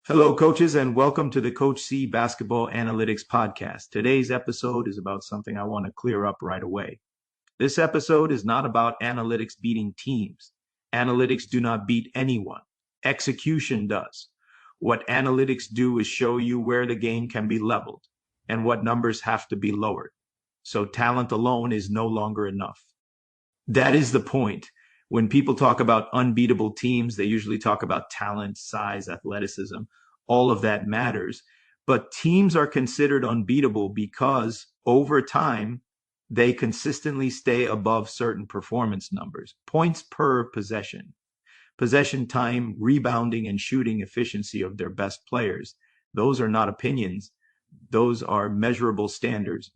Hello, coaches, and welcome to the Coach C Basketball Analytics Podcast. Today's episode is about something I want to clear up right away. This episode is not about analytics beating teams. Analytics do not beat anyone. Execution does. What analytics do is show you where the game can be leveled and what numbers have to be lowered. So talent alone is no longer enough. That is the point. When people talk about unbeatable teams, they usually talk about talent, size, athleticism. All of that matters. But teams are considered unbeatable because over time, they consistently stay above certain performance numbers, points per possession time, rebounding, and shooting efficiency of their best players. Those are not opinions. Those are measurable standards.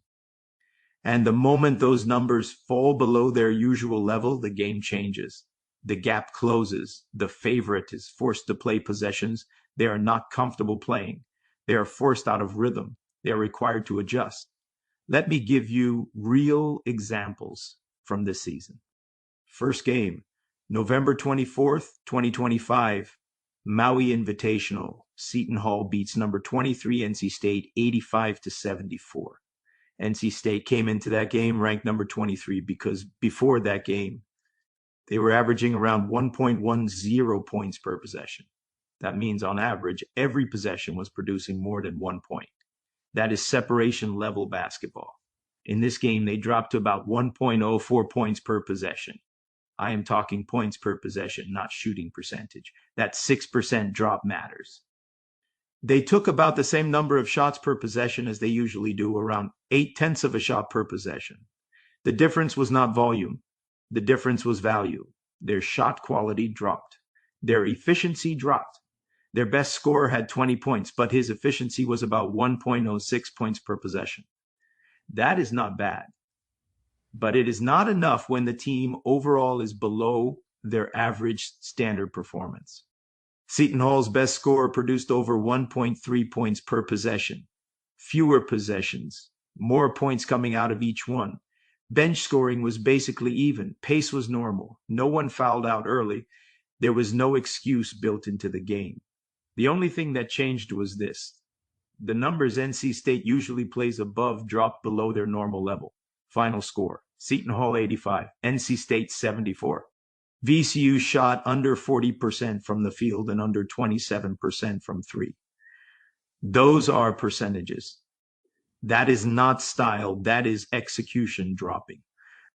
And the moment those numbers fall below their usual level, the game changes. The gap closes. The favorite is forced to play possessions they are not comfortable playing. They are forced out of rhythm. They are required to adjust. Let me give you real examples from this season. First game, November 24th, 2025, Maui Invitational. Seton Hall beats number 23 NC State 85-74. NC State came into that game ranked number 23 because before that game, they were averaging around 1.10 points per possession. That means on average, every possession was producing more than 1 point. That is separation level basketball. In this game, they dropped to about 1.04 points per possession. I am talking points per possession, not shooting percentage. That 6% drop matters. They took about the same number of shots per possession as they usually do, around 0.8 of a shot per possession. The difference was not volume. The difference was value. Their shot quality dropped. Their efficiency dropped. Their best scorer had 20 points, but his efficiency was about 1.06 points per possession. That is not bad. But it is not enough when the team overall is below their average standard performance. Seton Hall's best scorer produced over 1.3 points per possession. Fewer possessions, more points coming out of each one. Bench scoring was basically even. Pace was normal. No one fouled out early. There was no excuse built into the game. The only thing that changed was this. The numbers NC State usually plays above dropped below their normal level. Final score, Seton Hall 85, NC State 74. VCU shot under 40% from the field and under 27% from three. Those are percentages. That is not style. That is execution dropping.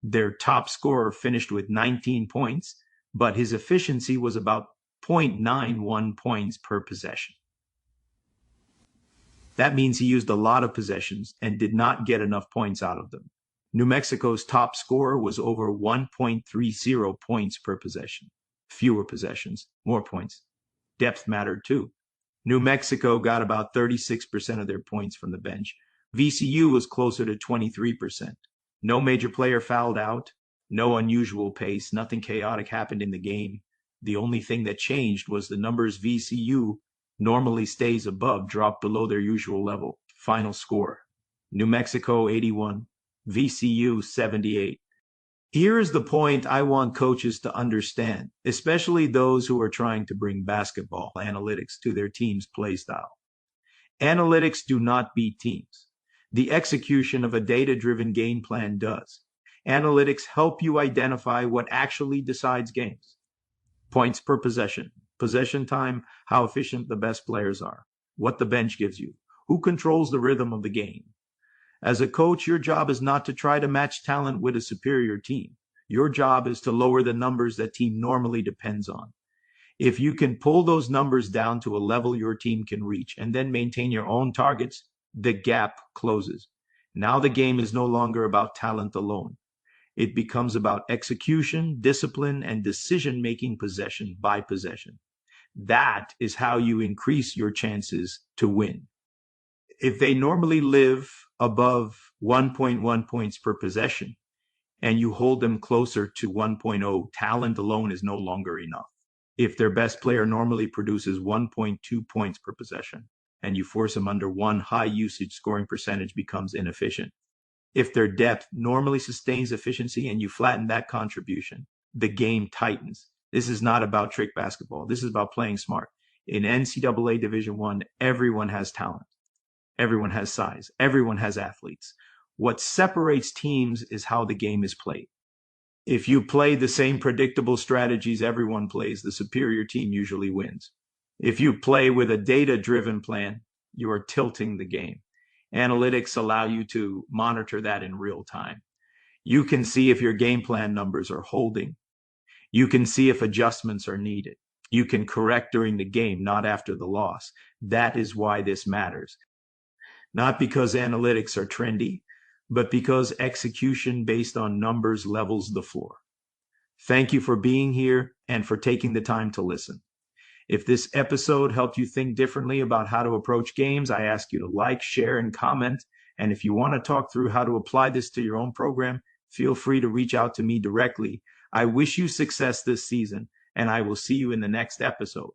Their top scorer finished with 19 points, but his efficiency was about 0.91 points per possession. That means he used a lot of possessions and did not get enough points out of them. New Mexico's top scorer was over 1.30 points per possession. Fewer possessions, more points. Depth mattered too. New Mexico got about 36% of their points from the bench. VCU was closer to 23%. No major player fouled out. No unusual pace. Nothing chaotic happened in the game. The only thing that changed was the numbers VCU normally stays above dropped below their usual level. Final score, New Mexico 81, VCU 78. Here is the point I want coaches to understand, especially those who are trying to bring basketball analytics to their team's play style. Analytics do not beat teams. The execution of a data-driven game plan does. Analytics help you identify what actually decides games. Points per possession, possession time, how efficient the best players are, what the bench gives you, who controls the rhythm of the game. As a coach, your job is not to try to match talent with a superior team. Your job is to lower the numbers that team normally depends on. If you can pull those numbers down to a level your team can reach and then maintain your own targets, the gap closes. Now the game is no longer about talent alone. It becomes about execution, discipline, and decision-making possession by possession. That is how you increase your chances to win. If they normally live above 1.1 points per possession and you hold them closer to 1.0, talent alone is no longer enough. If their best player normally produces 1.2 points per possession and you force them under one, high usage scoring percentage becomes inefficient. If their depth normally sustains efficiency and you flatten that contribution, the game tightens. This is not about trick basketball. This is about playing smart. In NCAA Division I, everyone has talent. Everyone has size. Everyone has athletes. What separates teams is how the game is played. If you play the same predictable strategies everyone plays, the superior team usually wins. If you play with a data-driven plan, you are tilting the game. Analytics allow you to monitor that in real time. You can see if your game plan numbers are holding. You can see if adjustments are needed. You can correct during the game, not after the loss. That is why this matters. Not because analytics are trendy, but because execution based on numbers levels the floor. Thank you for being here and for taking the time to listen. If this episode helped you think differently about how to approach games, I ask you to like, share, and comment. And if you want to talk through how to apply this to your own program, feel free to reach out to me directly. I wish you success this season, and I will see you in the next episode.